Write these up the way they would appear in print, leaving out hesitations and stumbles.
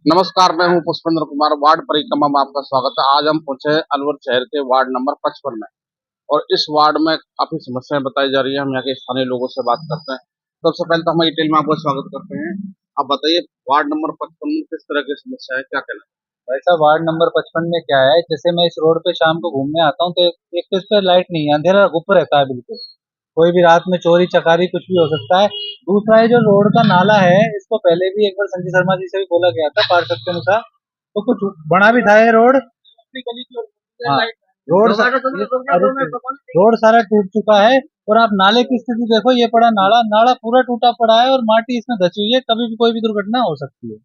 नमस्कार, मैं हूं पुष्पेंद्र कुमार। वार्ड परिक्रमा में आपका स्वागत है। आज हम पहुंचे हैं अलवर शहर के वार्ड नंबर 55 में और इस वार्ड में काफी समस्याएं बताई जा रही है। हम यहाँ के स्थानीय लोगों से बात करते हैं। सबसे पहले तो हम डिटेल में आपका स्वागत करते हैं। आप बताइए, वार्ड नंबर 55 में किस तरह की समस्या है, क्या कहना वैसा वार्ड नंबर 55 में क्या है, जैसे मैं इस रोड पे शाम को घूमने आता हूँ तो एक तो इस पे लाइट नहीं है, अंधेरा गुप्त रहता है बिल्कुल। कोई भी रात में चोरी चकारी कुछ भी हो सकता है। दूसरा ये जो रोड का नाला है, इसको पहले भी एक बार संजय शर्मा जी से भी बोला गया था पार्षद के अनुसार, तो कुछ बना भी था ये रोड। हाँ, रोड रोड सारा टूट चुका है। और आप नाले की स्थिति देखो, ये पड़ा नाला नाला पूरा टूटा पड़ा है और माटी इसमें धसी हुई है, कभी भी कोई भी दुर्घटना हो सकती है।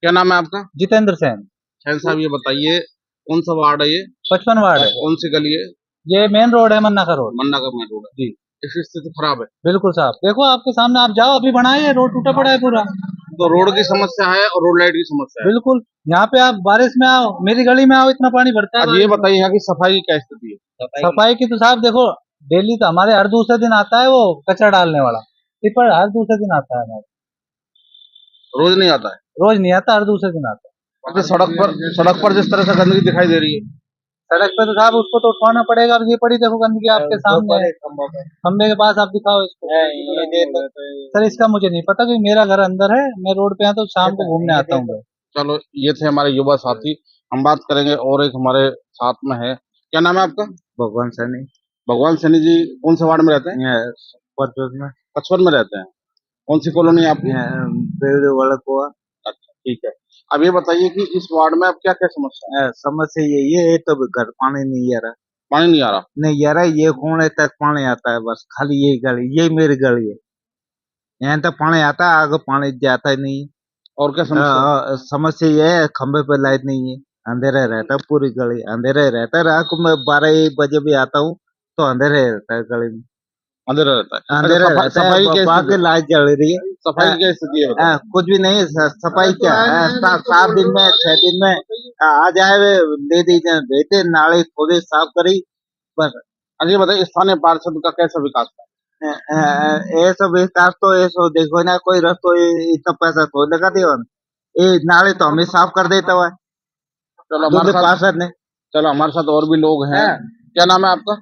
क्या नाम है आपका? जितेंद्र सेन। शहन साहब, ये बताइए कौन सा वार्ड है ये? 55 वार्ड है। कौन सी गली है? ये मेन रोड है, मन्ना का रोड। मन्ना का मेन रोड है जी, इसकी स्थिति खराब है। बिल्कुल साहब, देखो आपके सामने, आप जाओ अभी, बनाए है रोड, टूटा पड़ा है पूरा। तो रोड की समस्या है और रोड लाइट की समस्या है। बिल्कुल, यहाँ पे आप बारिश में आओ, मेरी गली में आओ, इतना पानी भरता है अब ये बारिश में। बताइए यहाँ की सफाई की क्या स्थिति है? सफाई की तो साहब देखो, डेली तो हमारे हर दूसरे दिन आता है वो कचरा डालने वाला, टिप्पर हर दूसरे दिन आता है हमारे। रोज नहीं आता है? रोज नहीं आता, हर दूसरे दिन आता है। क्योंकि सड़क पर जिस तरह से गंदगी दिखाई दे रही है। सड़क पे तो साहब उसको तो उठवाना पड़ेगा। अब ये पड़ी देखो गंदगी आपके सामने है, खंबे के पास, आप दिखाओ इसको। सर इसका मुझे नहीं पता, क्योंकि मेरा घर अंदर है, मैं रोड पे आता हूँ, शाम को घूमने आता हूँ मैं। चलो, ये थे हमारे युवा साथी। हम बात करेंगे और एक हमारे साथ में है। क्या नाम है आपका? भगवान सैनी। भगवान सैनी जी, कौन से वार्ड में रहते हैं? में 55 में रहते हैं। कौन सी कॉलोनी है आपकी? वाला कुआ। अच्छा, ठीक है। अब ये बताइए कि इस वार्ड में अब क्या क्या समस्या है? समस्या यही है, तो घर पानी नहीं आ रहा। पानी नहीं आ रहा? नहीं आ रहा, ये कोने तक पानी आता है, बस खाली यही गली, यही मेरी गली है। यहाँ तक पानी आता है, आगे पानी जाता ही नहीं है। और क्या समस्या है? समस्या ये है, खंबे पे लाइट नहीं है, अंधेरा रहता है, पूरी गली अंधेरा रहता है। रात को मैं 12-1 बजे भी आता हूँ तो अंधेरा रहता है गली में। अंधेरा रहता है? अच्छा, अंधेरा रहता है, सफाई की क्या बाकी स्थिति है? लाइट जल रही है। सफाई की क्या स्थिति है बताइए? कुछ भी नहीं है, सफाई क्या है, 7 दिन में 6 दिन में आ जाए वे, दे दीजिए, देते नाले खोदे साफ करी बस। अरे ये बताइए, स्थानीय पार्षद का कैसा विकास है? ऐसा विकास तो ऐसा देखो ना, कोई रस्तो इतना पैसा थोड़ी लगा दियो। ये नाले तो हमें साफ कर देता हुआ चलो हमारे साथ पार्षद ने। चलो हमारे साथ और भी लोग हैं। क्या नाम है आपका?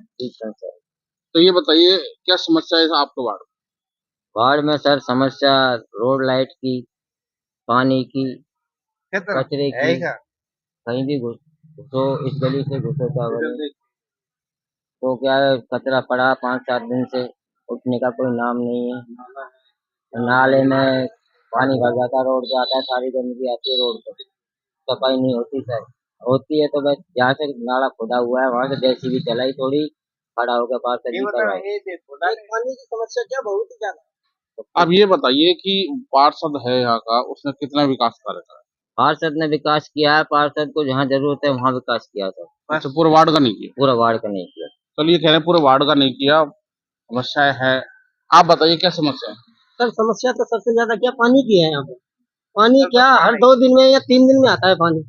तो ये बताइए, क्या समस्या है आपके वार्ड में? वार्ड में सर समस्या रोड लाइट की, पानी की, कचरे की। कहीं भी घुसो, इस गली से घुसो तो गली तो क्या है, कचरा पड़ा 5-7 दिन से, उठने का कोई नाम नहीं है। नाले में पानी भर जाता, रोड पे आता है, सारी गंदगी आती है रोड पे। सफाई नहीं होती सर, होती है तो बस जहाँ से नाला खुदा हुआ है वहां से जेसीबी चलाई, थोड़ी खड़ा होकर पास से पानी की समस्या क्या बहुत ही ज्यादा। अब ये बताइए कि पार्षद है यहाँ का, उसने कितना विकास कार्य करा? पार्षद ने विकास किया है, पार्षद को जहाँ जरूरत है वहाँ विकास किया था, अच्छा, पूरे वार्ड का नहीं किया? पूरा वार्ड का नहीं किया। चलिए, कह रहे हैं पूरे वार्ड का नहीं किया, समस्या है। आप बताइए क्या समस्या है? सर समस्या तो सबसे ज्यादा क्या पानी की है यहाँ पे। पानी क्या हर 2 दिन में या 3 दिन में आता है पानी।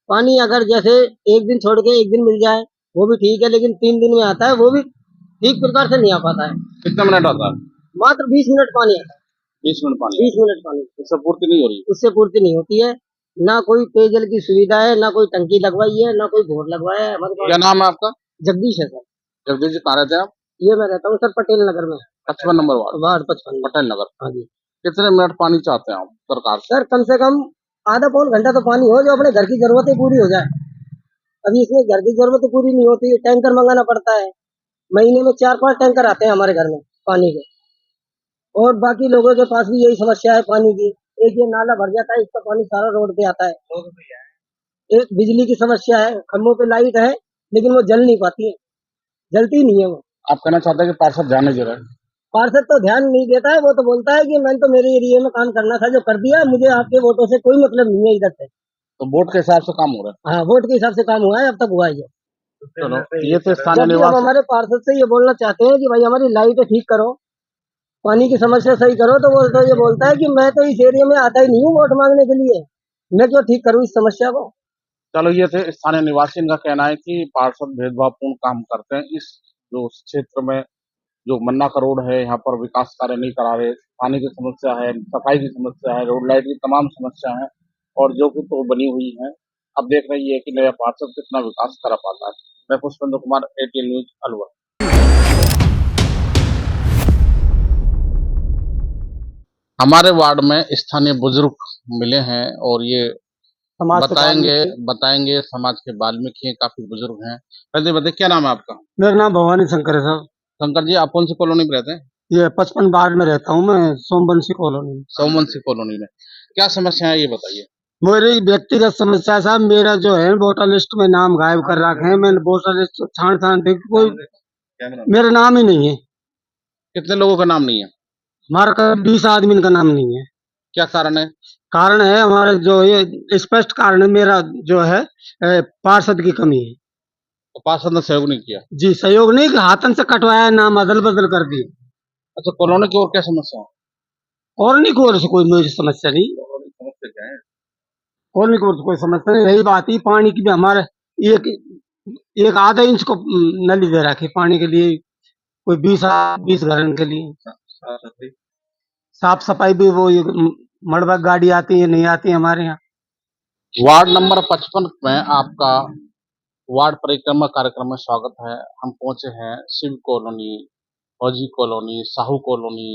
पानी अगर जैसे एक दिन छोड़ के एक दिन मिल जाए वो भी ठीक है, लेकिन 3 दिन में आता है, वो भी ठीक प्रकार से नहीं आ पाता है। कितने मिनट आता है? मात्र 20 मिनट पानी आता है। 20 मिनट पानी? 20 मिनट पानी, इससे पूर्ति नहीं हो रही? उससे पूर्ति नहीं होती है। ना कोई पेयजल की सुविधा है, ना कोई टंकी लगवाई है, ना कोई बोर लगवाया है हमारे पास। क्या नाम है आपका? जगदीश है सर। जगदीश जी, कहाँ रहते हैं आप? ये मैं रहता हूँ सर पटेल नगर में। 55 number ward? Ward 55 Patel Nagar. हाँ जी। कितने मिनट पानी चाहते हैं आप सरकार से? सर कम से कम आधा पौन घंटा तो पानी हो, जो अपने घर की जरूरतें पूरी हो जाए। अभी इसमें घर की जरूरतें पूरी नहीं होती, टैंकर मंगाना पड़ता है। महीने में 4-5 टैंकर आते हैं हमारे घर में पानी के। और बाकी लोगों के पास भी यही समस्या है पानी की। एक ये नाला भर जाता है, इसका पानी सारा रोड पे आता है। एक बिजली की समस्या है, खम्भों पे लाइट है लेकिन वो जल नहीं पाती है, जलती नहीं है वो। आप कहना चाहते हैं कि पार्षद ध्यान नहीं दे रहा है? पार्षद तो ध्यान नहीं देता है, वो तो बोलता है कि मैंने तो मेरे एरिया में काम करना था, जो कर दिया, मुझे आपके वोटों से कोई मतलब नहीं है इधर से। तो वोट के हिसाब से काम हो रहा है? हाँ, वोट के हिसाब से काम हुआ है, अब तक हुआ है। चलो, ये थे स्थानीय जबकि अब निवासी। हमारे पार्षद से ये बोलना चाहते हैं कि भाई हमारी लाइट ठीक करो, पानी की समस्या सही करो, तो वो तो ये बोलता है कि मैं तो इस एरिया में आता ही नहीं हूँ वोट मांगने के लिए, मैं क्यों ठीक करूँ इस समस्या को। चलो, ये थे स्थानीय निवासी। इनका कहना है कि पार्षद भेदभावपूर्ण काम करते हैं। इस जो क्षेत्र में जो मन्ना का रोड है, यहाँ पर विकास कार्य नहीं करा रहे। पानी की समस्या है, सफाई की समस्या है, रोड लाइट की तमाम समस्या है। और जो कि तो बनी हुई है। अब देख रही है कि नया पार्षद कितना विकास करा पाता है। मैं पुष्पेंद्र कुमार, एटीएन न्यूज अलवर। हमारे वार्ड में स्थानीय बुजुर्ग मिले हैं और ये समाज के बताएंगे वाल्मीकि। बताएंगे समाज के वाल्मीकि हैं, काफी बुजुर्ग हैं। पहले बताइए क्या नाम है आपका? मेरा नाम भवानी शंकर है साहब। शंकर जी, आप कौन सी कॉलोनी में रहते हैं? ये 55 वार्ड में रहता हूँ मैं, सोमवंशी कॉलोनी में। सोमवंशी कॉलोनी में। क्या समस्या है ये बताइए। मेरी व्यक्तिगत समस्या साहब, मेरा जो है वोटर लिस्ट में नाम गायब कर रखे हैं। मैंने वोटर लिस्ट छान छान देख कोई मेरा नाम ही नहीं है। कितने लोगों का नाम नहीं है? हमारा करीब 20 आदमी का नाम नहीं है। क्या कारण है? कारण है हमारे जो ये स्पष्ट कारण है, मेरा जो है पार्षद की कमी है। तो पार्षद ने सहयोग नहीं किया? जी, सहयोग नहीं कि हाथन से कटवाया, नाम अदल बदल कर दिए। अच्छा, कॉलोनी की और क्या समस्या है? और नहीं, कोई से कोई मुझे समस्या नहीं। समस्या क्या है? और नहीं, कोई समस्या नहीं। रही बात ही पानी की भी, हमारे एक एक आधा इंच को नली दे रखी पानी के लिए, कोई 20 घरों के लिए। साफ सफाई भी वो मड़बा गाड़ी आती है नहीं आती है हमारे यहाँ। वार्ड नंबर 55 में आपका वार्ड परिक्रमा कार्यक्रम में स्वागत है। हम पहुंचे हैं शिव कॉलोनी, फौजी कॉलोनी, साहू कॉलोनी,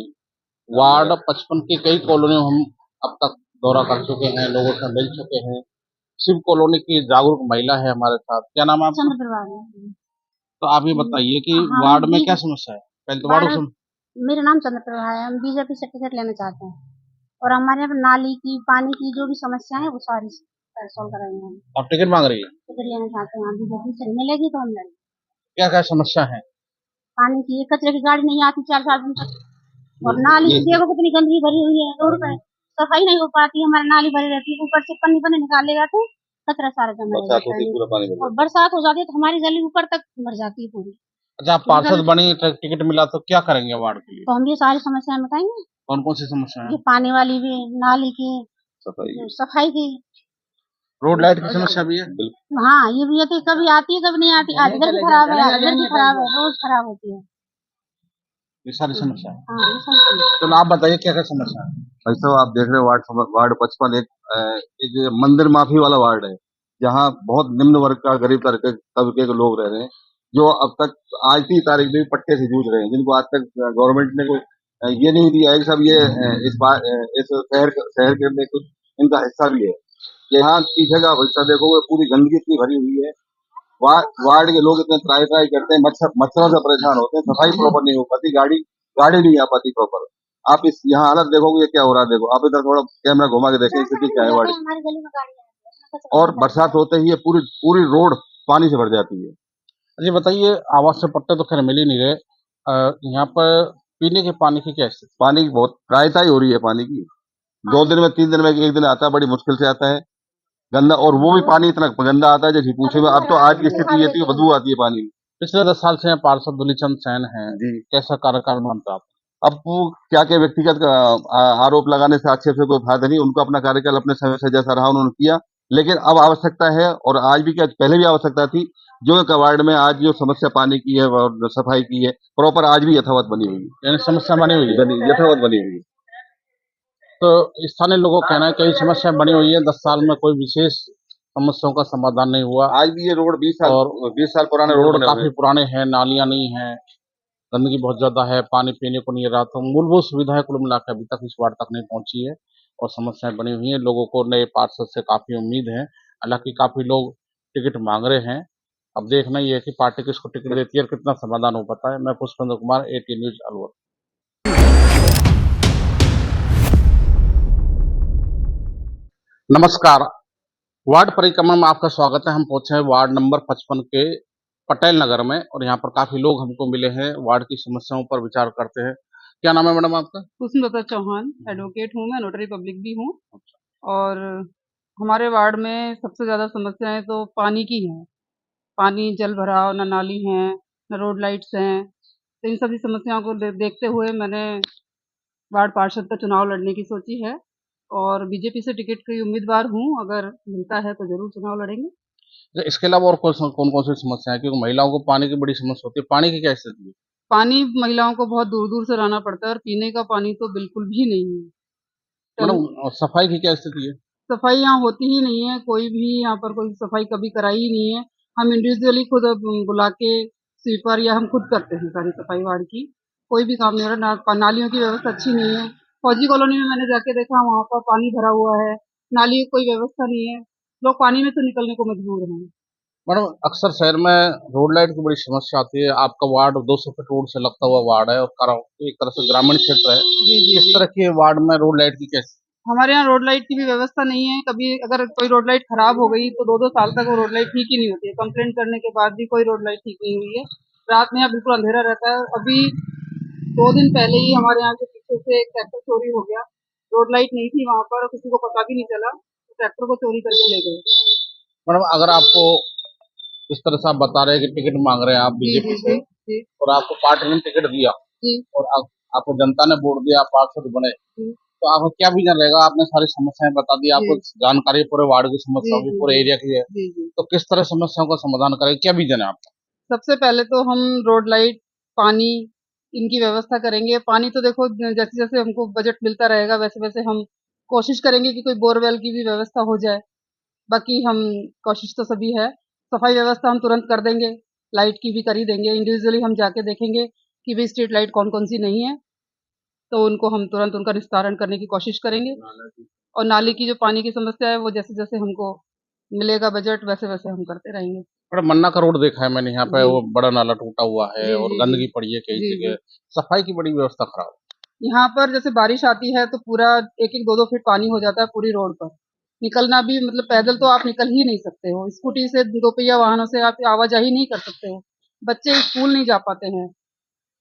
वार्ड 55 की कई कॉलोनियों हम अब तक दौरा कर चुके हैं, लोगों से मिल चुके हैं। शिव कॉलोनी की जागरूक महिला है हमारे साथ। क्या नाम है आपका? चंद्रप्रभा। तो आप ये बताइए कि हम वार्ड में बी- क्या समस्या है? पहले तो वार्ड वार्ड मेरा नाम चंद्रप्रभा है। हम बीजेपी से टिकट लेना चाहते हैं और हमारे यहाँ पे नाली की, पानी की जो भी समस्या है वो सारी सॉल्व कराएंगे। हम आप टिकट मांग रही है? टिकट लेना चाहते हैं, बीजेपी से मिलेगी तो हम लेंगे। क्या क्या समस्या है? पानी की, कचरे की गाड़ी नहीं आती 4-4 दिन तक, और नाली की देखो कितनी गंदगी भरी हुई है रोड पे, सफाई नहीं हो पाती। हमारी नाली भरी रहती है, ऊपर से पन्नी पन्नी निकाले जाते हैं, कचरा सारा जमा रहता है और बरसात हो जाती है तो हमारी गली ऊपर तक भर जाती है पूरी। अच्छा, आप पार्षद बनी, टिकट मिला तो क्या करेंगे वार्ड के लिए? तो हम ये सारी समस्याएं बताएंगे। कौन कौन सी समस्या है? ये पानी वाली भी, नाली की, सफाई की, रोड लाइट की समस्या भी है? बिल्कुल। हाँ ये भी है कि कभी आती है कभी नहीं आती। आज इधर की खराब है, आज इधर की खराब है, रोज खराब होती है। ये सारी समस्या है। हाँ ये सब समस्या। तो आप बताइए क्या क्या समस्या है? भाई साहब, आप देख रहे हैं वार्ड 55 एक मंदिर माफी वाला वार्ड है, जहाँ बहुत निम्न वर्ग का, गरीब तबके के लोग रह रहे हैं, जो अब तक आज की तारीख में भी पट्टे से जूझ रहे हैं, जिनको आज तक गवर्नमेंट ने कोई ये नहीं दिया है कि सब ये इस शहर के में कुछ इनका हिस्सा भी है। यहाँ पीछे का हिस्सा देखोगे, पूरी गंदगी इतनी भरी हुई है। वार्ड के लोग इतने त्राई त्राई करते हैं, मच्छरों से परेशान होते हैं, सफाई प्रॉपर नहीं हो पाती, गाड़ी नहीं आ पाती प्रॉपर। आप इस यहाँ हालत देखोगे, ये क्या हो रहा है। देखो आप इधर थोड़ा कैमरा घुमा के देखें, स्थिति क्या है वार्ड की। हमारी गली में गाड़ी है, और बरसात होते ही ये पूरी रोड पानी से भर जाती है। जी बताइए, आवास से पट्टे तो खैर मिल ही नहीं रहे, यहाँ पर पीने के पानी की क्या स्थिति? पानी की बहुत प्रायता ही हो रही है पानी की। 2 दिन में 3 दिन में एक दिन आता है, बड़ी मुश्किल से आता है गंदा, और वो भी पानी इतना गंदा आता है जैसे पूछे में। अब तो आज की स्थिति ये थी, बदबू आती है पानी में। पिछले 10 साल से पार्षद दुलीचंद सेन हैं जी, कैसा कार्यकाल मानता आप? अब वो क्या क्या व्यक्तिगत आरोप लगाने से, आक्षेप से कोई फायदा नहीं। उनका अपना कार्यकाल अपने समय से जैसा रहा उन्होंने किया, लेकिन अब आवश्यकता है, और आज भी क्या पहले भी आवश्यकता थी, जो वार्ड में आज जो समस्या पानी की है और सफाई की है, प्रॉपर आज भी यथावत बनी हुई है। यानी समस्या बनी हुई है? यथावत बनी हुई है। तो स्थानीय लोगों का कहना है कई समस्या बनी हुई है, 10 साल में कोई विशेष समस्याओं का समाधान नहीं हुआ। आज भी ये रोड 20 साल पुराने रोड काफी पुराने हैं, नालियां नहीं हैं, गंदगी बहुत ज्यादा है, पानी पीने को नहीं रहा। तो मूलभूत सुविधाएं कुल मिलाकर अभी तक इस वार्ड तक नहीं पहुंची है और समस्याएं बनी हुई हैं। लोगों को नए पार्षद से काफी उम्मीद है, हालांकि काफी लोग टिकट मांग रहे हैं। अब देखना ये है कि पार्टी किसको टिकट देती है और कितना समाधान हो पाता है। मैं पुष्पेंद्र कुमार, एटीएन न्यूज अलवर। नमस्कार, वार्ड परिक्रमा में आपका स्वागत है। हम पहुंचे हैं वार्ड नंबर 55 के पटेल नगर में और यहाँ पर काफी लोग हमको मिले हैं, वार्ड की समस्याओं पर विचार करते हैं। क्या नाम है मैडम आपका? कुसुमलता चौहान, एडवोकेट हूँ मैं, नोटरी पब्लिक भी हूँ। और हमारे वार्ड में सबसे ज़्यादा समस्याएं तो पानी की हैं। पानी, जल भराव, न नाली हैं, न रोड लाइट्स हैं। तो इन सभी समस्याओं को देखते हुए मैंने वार्ड पार्षद का चुनाव लड़ने की सोची है और बीजेपी से टिकट की उम्मीदवार हूँ। अगर मिलता है तो ज़रूर चुनाव लड़ेंगे। इसके अलावा और कौन-कौन सी समस्या है? क्योंकि महिलाओं को पानी की बड़ी समस्या होती है। पानी की क्या स्थिति है? पानी महिलाओं को बहुत दूर-दूर से लाना पड़ता है और पीने का पानी तो बिल्कुल भी नहीं है। मैडम, सफाई की क्या स्थिति है? सफाई यहाँ होती ही नहीं है, कोई भी यहाँ पर कोई सफाई कभी कराई ही नहीं है। हम इंडिविजुअली खुद बुला के स्वीपर या हम खुद करते हैं सारी सफाई वार्ड की। कोई भी काम नहीं हो रहा, नालियों की व्यवस्था अच्छी नहीं है। फौजी कॉलोनी में मैंने जाके देखा, वहाँ पर पानी भरा हुआ है, नाली की कोई व्यवस्था नहीं है, लोग पानी में तो निकलने को मजबूर हैं। मैडम अक्सर शहर में रोड लाइट की बड़ी समस्या आती है। आपका वार्ड 200 फीट रोड से लगता हुआ वार्ड है और एक तरह से ग्रामीण क्षेत्र है। इस तरह के वार्ड में रोड लाइट की कैसे? हमारे यहाँ रोड लाइट की भी व्यवस्था नहीं है। कभी अगर कोई रोड लाइट खराब हो गई तो 2-2 साल तक वो रोड लाइट ठीक ही नहीं होती है। कंप्लेंट करने के बाद भी कोई रोड लाइट ठीक नहीं हुई है। रात में यहाँ बिल्कुल अंधेरा रहता है। अभी 2 दिन पहले ही हमारे यहाँ के पीछे से एक ट्रैक्टर चोरी हो गया। रोड लाइट नहीं थी वहाँ पर, किसी को पता भी नहीं चला, तो ट्रैक्टर को चोरी करके ले गए। मैडम अगर आपको इस तरह से आप बता रहे हैं कि टिकट मांग रहे हैं आप बीजेपी से जी और आपको पार्टी ने टिकट दिया जी और आपको जनता ने वोट दिया, आप पार्षद बने, जी तो आपको क्या विजन रहेगा? आपने सारी समस्याएं बता दी, आपको जानकारी पूरे वार्ड की समस्या जी की, पूरे एरिया की है, जी जी। तो किस तरह समस्याओं का समाधान करेंगे? क्या विजन है आपका? सबसे पहले तो हम रोड लाइट, पानी इनकी व्यवस्था करेंगे। पानी तो देखो जैसे जैसे हमको बजट मिलता रहेगा वैसे वैसे हम कोशिश करेंगे कि कोई बोरवेल की भी व्यवस्था हो जाए। बाकी हम कोशिश तो सभी है। सफाई व्यवस्था हम तुरंत कर देंगे, लाइट की भी कर ही देंगे। इंडिविजुअली हम जाके देखेंगे कि भाई स्ट्रीट लाइट कौन कौन सी नहीं है, तो उनको हम तुरंत उनका निस्तारण करने की कोशिश करेंगे। और नाली की जो पानी की समस्या है वो जैसे जैसे हमको मिलेगा बजट वैसे वैसे हम करते रहेंगे। बड़ा मन्ना का रोड देखा है मैंने, यहाँ पे जी। वो बड़ा नाला टूटा हुआ है जी, और जी, गंदगी जी। पड़ी है कई जी, जगह, जी। सफाई की बड़ी व्यवस्था खराब है। यहाँ पर जैसे बारिश आती है तो पूरा 1-1 2-2 फीट पानी हो जाता है पूरी रोड पर। निकलना भी मतलब पैदल तो आप निकल ही नहीं सकते हो। स्कूटी से, दोपहिया वाहनों से आप आवाजाही नहीं कर सकते हो। बच्चे स्कूल नहीं जा पाते हैं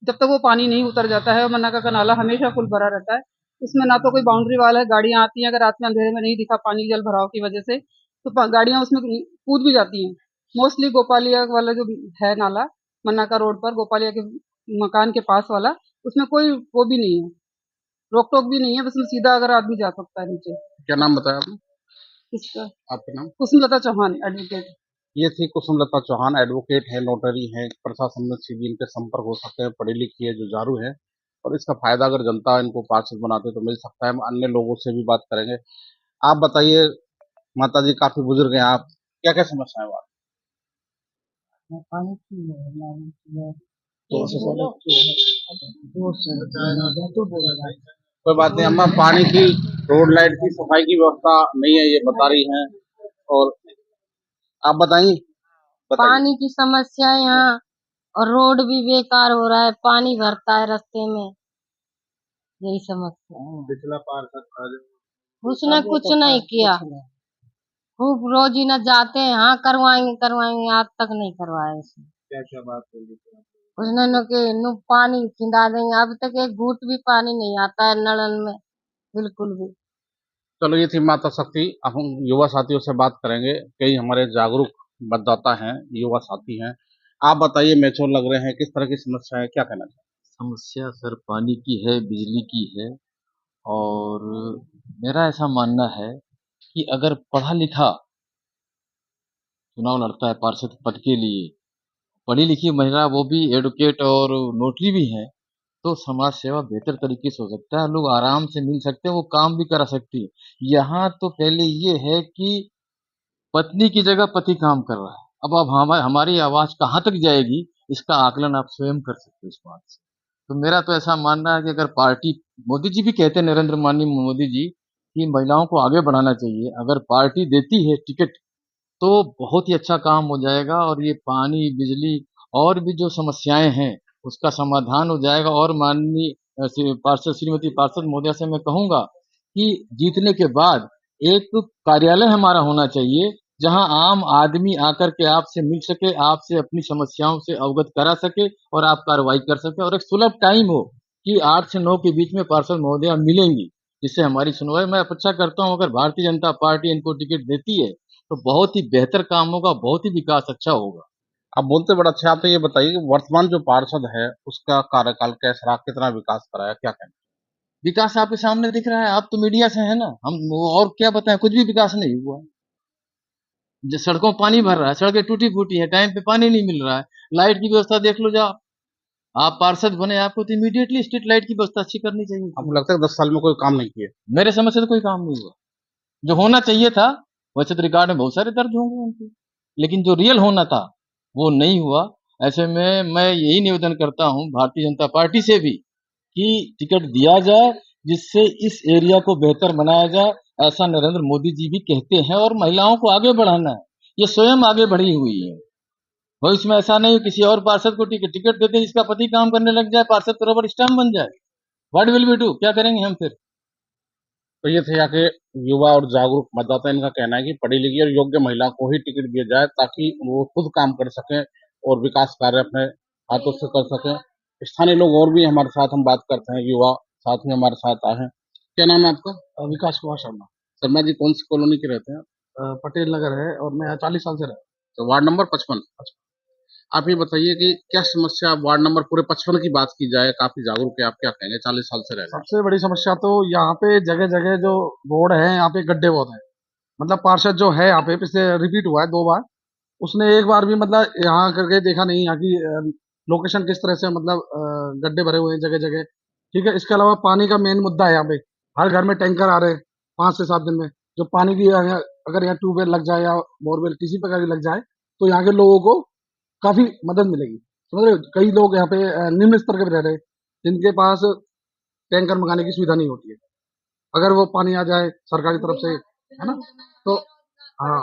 जब तक वो पानी नहीं उतर जाता है। और मन्ना का नाला हमेशा फुल भरा रहता है। उसमें ना तो कोई बाउंड्री वाल है, गाड़ियां आती हैं, अगर रात में अंधेरे में नहीं दिखा पानी जल भराव की वजह से तो गाड़ियां उसमें कूद भी जाती हैं। मोस्टली गोपालिया वाला जो है नाला, मन्ना का रोड पर गोपालिया के मकान के पास वाला, उसमें कोई वो भी नहीं है, रोक टोक भी नहीं है, बस में सीधा अगर आदमी जा सकता है नीचे। क्या नाम बताया आपने? इसका आपका नाम? कुसुमलता चौहान एडवोकेट। ये थी कुसुमलता चौहान, एडवोकेट है, नोटरी है, प्रशासन में सीधी इनके संपर्क हो सकते हैं, पढ़ी लिखी है, जुझारू है और इसका फायदा अगर जनता इनको पार्षद बनाते तो मिल सकता है। हम अन्य लोगों से भी बात करेंगे। आप बताइए माता जी, काफी बुजुर्ग हैं आप, क्या क्या समस्या है? कोई बात नहीं अम्मा, पानी की, रोड लाइट की, सफाई की व्यवस्था नहीं है ये बता रही हैं। और आप बताइए। पानी की समस्या है यहाँ और रोड भी बेकार हो रहा है, पानी भरता है रास्ते में, यही समस्या है। पिछला पार्षद उसने कुछ नहीं किया, खूब रोजीना जाते हैं, हाँ करवाएंगे करवाएंगे, आज तक नहीं करवाया उसने। क्या क्या बात बोली? उसने न कि नु पानी खिंदा देंगे, अब तक एक घूंट भी पानी नहीं आता है नलन में, बिल्कुल भी। चलो ये थी माता शक्ति। अब हम युवा साथियों से बात करेंगे। कई हमारे जागरूक मतदाता हैं, युवा साथी हैं। आप बताइए, मैच्योर लग रहे हैं, किस तरह की समस्या है, क्या कहना चाहिए? समस्या सर पानी की है, बिजली की है और मेरा ऐसा मानना है कि अगर पढ़ा लिखा चुनाव लड़ता है पार्षद पद के लिए, पढ़ी लिखी महिला वो भी एडवोकेट और नोटरी भी हैं, तो समाज सेवा बेहतर तरीके से हो सकता है। लोग आराम से मिल सकते हैं, वो काम भी करा सकती है। यहाँ तो पहले ये है कि पत्नी की जगह पति काम कर रहा है। अब हमारी आवाज कहाँ तक जाएगी, इसका आकलन आप स्वयं कर सकते हो इस बात से। तो मेरा तो ऐसा मानना है कि अगर पार्टी, मोदी जी भी कहते हैं, नरेंद्र माननीय मोदी जी, कि महिलाओं को आगे बढ़ाना चाहिए। अगर पार्टी देती है टिकट तो बहुत ही अच्छा काम हो जाएगा और ये पानी, बिजली और भी जो समस्याएं हैं उसका समाधान हो जाएगा। और माननीय पार्षद, श्रीमती पार्षद महोदया से मैं कहूंगा कि जीतने के बाद एक कार्यालय हमारा होना चाहिए जहां आम आदमी आकर के आपसे मिल सके, आपसे अपनी समस्याओं से अवगत करा सके और आप कार्रवाई कर सके और एक सुलभ टाइम हो कि 8 से 9 के बीच में पार्षद महोदया मिलेंगी, जिससे हमारी सुनवाई। मैं अपेक्षा करता हूं अगर भारतीय जनता पार्टी इनको टिकट देती है तो बहुत ही बेहतर काम होगा, बहुत ही विकास अच्छा होगा। आप बोलते बड़ा अच्छा। आप तो ये बताइए कि वर्तमान जो पार्षद है उसका कार्यकाल कैसा रहा, कितना विकास कराया, क्या कहना? विकास आपके सामने दिख रहा है, आप तो मीडिया से है ना, हम और क्या बताएं, कुछ भी विकास नहीं हुआ। जो सड़कों पानी भर रहा है, सड़कें टूटी फूटी है, टाइम पे पानी नहीं मिल रहा है, लाइट की व्यवस्था देख लो जाओ। आप पार्षद बने, आपको तो इमीडिएटली स्ट्रीट लाइट की व्यवस्था अच्छी करनी चाहिए। आपको लगता है 10 साल में कोई काम नहीं किया? मेरे समझ से तो कोई काम नहीं हुआ। जो होना चाहिए था, वैसे तो रिकॉर्ड में बहुत सारे दर्ज होंगे उनके, लेकिन जो रियल होना था वो नहीं हुआ। ऐसे में मैं यही निवेदन करता हूँ भारतीय जनता पार्टी से भी कि टिकट दिया जाए, जिससे इस एरिया को बेहतर बनाया जाए। ऐसा नरेंद्र मोदी जी भी कहते हैं, और महिलाओं को आगे बढ़ाना है, ये स्वयं आगे बढ़ी हुई है। भविष्य में ऐसा नहीं किसी और पार्षद को टिकट देते हैं, इसका पति काम करने लग जाए, पार्षद तो रबर स्टैम्प बन जाए। व्हाट विल वी डू, क्या करेंगे हम फिर? तो ये थे यहाँ के युवा और जागरूक मतदाता। इनका कहना है कि पढ़ी लिखी और योग्य महिला को ही टिकट दिया जाए, ताकि वो खुद काम कर सकें और विकास कार्य अपने हाथों से कर सकें। स्थानीय लोग और भी हमारे साथ, हम बात करते हैं, युवा साथी हमारे साथ आए हैं। क्या नाम है आपका? विकास कुमार शर्मा। शर्मा जी, कौन सी कॉलोनी के रहते हैं? पटेल नगर है और मैं 40 साल से रहा। तो वार्ड नंबर 55। आप ये बताइए कि क्या समस्या वार्ड नंबर पूरे 55 की बात की जाए, काफी जागरूक है, आप क्या कहेंगे? 40 साल से रह रहे हैं। सबसे बड़ी समस्या तो यहाँ पे जगह जगह जो रोड है, यहाँ पे गड्ढे बहुत हैं। मतलब पार्षद जो है यहाँ पे पिछले रिपीट हुआ है 2 बार, उसने एक बार भी मतलब यहाँ करके देखा नहीं यहाँ की लोकेशन किस तरह से, मतलब गड्ढे भरे हुए हैं जगह जगह। ठीक है, इसके अलावा पानी का मेन मुद्दा है यहाँ पे। हर घर में टैंकर आ रहे हैं 5 से 7 दिन में। जो पानी की अगर यहाँ ट्यूबवेल लग जाए या बोरवेल किसी प्रकार की लग जाए, तो यहाँ के लोगों को काफी मदद मिलेगी। समझ रहे हो? कई लोग यहाँ पे निम्न स्तर के भी रह रहे हैं, जिनके पास टैंकर मंगाने की सुविधा नहीं होती है। अगर वो पानी आ जाए सरकार की तरफ से, है ना, तो हाँ,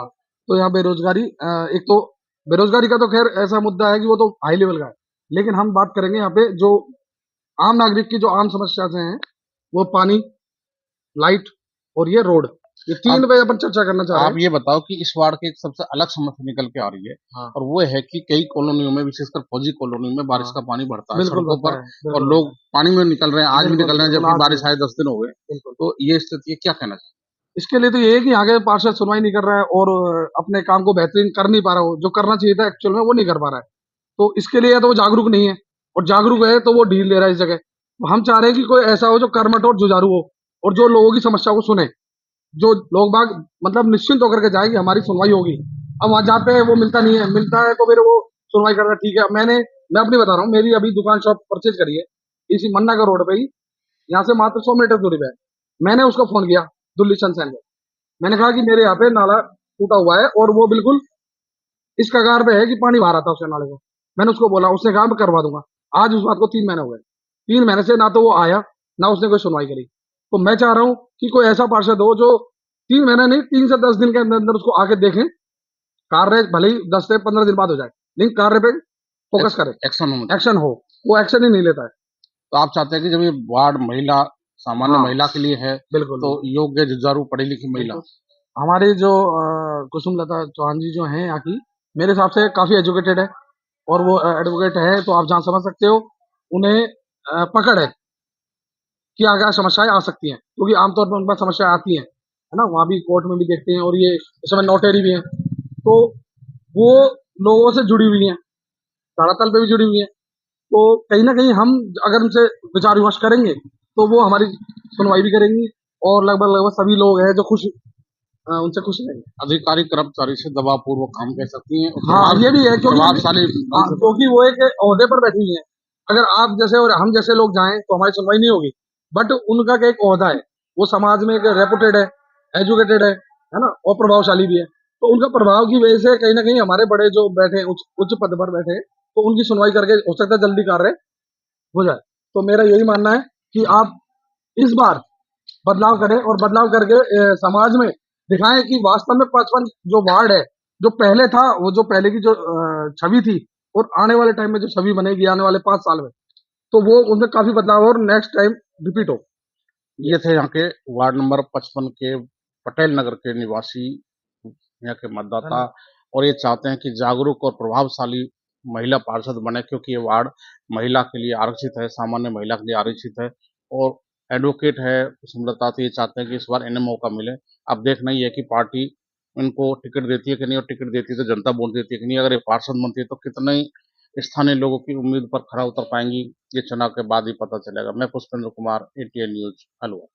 तो यहाँ बेरोजगारी, एक तो बेरोजगारी का तो खैर ऐसा मुद्दा है कि वो तो हाई लेवल का है, लेकिन हम बात करेंगे यहाँ पे जो आम नागरिक की जो आम समस्या से हैं, वो पानी, लाइट और ये रोड, ये 3 पे अपन चर्चा करना चाह रहे आप हैं। ये बताओ कि इस वार्ड की एक सबसे अलग समस्या निकल के आ रही है, हाँ। और वो है कि कई कॉलोनियों में, विशेषकर फौजी कॉलोनी में बारिश हाँ। का पानी बढ़ता है बिल्कुल सड़कों बढ़ता पर, है, बिल्कुल और लोग बढ़ता है। पानी में निकल रहे हैं, आज भी बिल्कुल, निकल रहे हैं, बिल्कुल, जबकि आज बारिश भी। आए 10 दिन हो गए। बिल्कुल। तो ये स्थिति है, क्या कहना चाहिए? इसके लिए तो ये है कि यहाँ के पार्षद सुनवाई नहीं कर रहा है और अपने काम को बेहतरीन कर नहीं पा रहा हो, जो करना चाहिए था एक्चुअल में वो नहीं कर पा रहा है। तो इसके लिए या तो वो जागरूक नहीं है, और जागरूक है तो वो ढील ले रहा है इस जगह। तो हम चाह रहे हैं कि कोई ऐसा हो जो कर्मठ और जुझारू हो, और जो लोगों की समस्या को सुने, जो लोग बाग मतलब निश्चिंत होकर के जाए कि हमारी सुनवाई होगी। अब वहां जाते हैं वो मिलता नहीं है, मिलता है तो फिर वो सुनवाई करता है। ठीक है, मैं अपनी बता रहा हूँ, मेरी अभी दुकान शॉप परचेज करी है इसी मन्ना का रोड पे ही, यहाँ से मात्र 100 मीटर दूरी पे है। मैंने उसको फोन किया, दिल्ली सनसैन को। मैंने कहा कि मेरे यहाँ पे नाला टूटा हुआ है और वो बिल्कुल इस कगार पे है कि पानी बाहर आता है उसके नाले को। मैंने उसको बोला, उसने कहा मैं करवा दूंगा। आज उस बात को 3 महीने हो गए। 3 महीने से ना तो वो आया, ना उसने कोई सुनवाई करी। तो मैं चाह रहा हूँ कि कोई ऐसा पार्षद हो जो 3 महीने नहीं, 3 से 10 दिन के अंदर अंदर उसको आके देखें। कार्य भले ही 10 से 15 दिन बाद हो जाए, लेकिन कार्य पे फोकस करे, एक्शन हो। वो एक्शन ही नहीं लेता है। तो आप चाहते हैं कि जब ये वार्ड महिला, सामान्य हाँ। महिला के लिए है, बिल्कुल। तो योग्य, जुझारू, पढ़ी लिखी महिला, हमारी जो कुसुमलता चौहान जी जो हैं यहाँ की, मेरे हिसाब से काफी एजुकेटेड है, और वो एडवोकेट है, तो आप जहाँ समझ सकते हो उन्हें पकड़ है कि आगे समस्याएं आ सकती हैं, क्योंकि आमतौर पर उन पर समस्या आती हैं, है ना। वहाँ भी कोर्ट में भी देखते हैं, और ये इस समय नोटरी भी हैं, तो वो लोगों से जुड़ी हुई हैं, धरातल पे भी जुड़ी हुई हैं। तो कहीं ना कहीं हम अगर उनसे विचार विमर्श करेंगे तो वो हमारी सुनवाई भी करेंगी, और लगभग लगभग सभी लोग हैं जो खुश, उनसे खुश रहेंगे। अधिकारी कर्मचारी से दबाव पूर्वक काम कह सकती हैं। हाँ, ये भी है, प्रभावशाली क्योंकि वो एक ओहदे पर बैठी हुई है। अगर आप जैसे और हम जैसे लोग जाएं तो हमारी सुनवाई नहीं होगी, बट उनका एक ओहदा है, वो समाज में एक रेपुटेड है, एजुकेटेड है ना, और प्रभावशाली भी है। तो उनका प्रभाव की वजह से कहीं ना कहीं हमारे बड़े जो बैठे उच्च पद पर बैठे हैं, तो उनकी सुनवाई करके हो सकता है जल्दी कार्य हो जाए। तो मेरा यही मानना है कि आप इस बार बदलाव करें, और बदलाव करके समाज में दिखाएं कि वास्तव में 55 जो वार्ड है, जो पहले था, वो जो पहले की जो छवि थी, और आने वाले टाइम में जो छवि बनेगी आने वाले 5 साल में, तो वो उनमें काफी बदलाव हो और नेक्स्ट टाइम रिपीट हो। ये थे यहाँ के वार्ड नंबर 55 के पटेल नगर के निवासी, यहाँ के मतदाता, और ये चाहते हैं कि जागरूक और प्रभावशाली महिला पार्षद बने, क्योंकि ये वार्ड महिला के लिए आरक्षित है, सामान्य महिला के लिए आरक्षित है, और एडवोकेट है सुमलता, तो ये चाहते हैं कि इस बार इन्हें मौका मिले। अब देखना ही है कि पार्टी इनको टिकट देती है कि नहीं, और टिकट देती है तो जनता वोट देती है कि नहीं। अगर ये पार्षद बनती है तो कितने स्थानीय लोगों की उम्मीद पर खरा उतर पाएंगी, ये चुनाव के बाद ही पता चलेगा। मैं पुष्पेंद्र कुमार, ATN न्यूज, हलवा।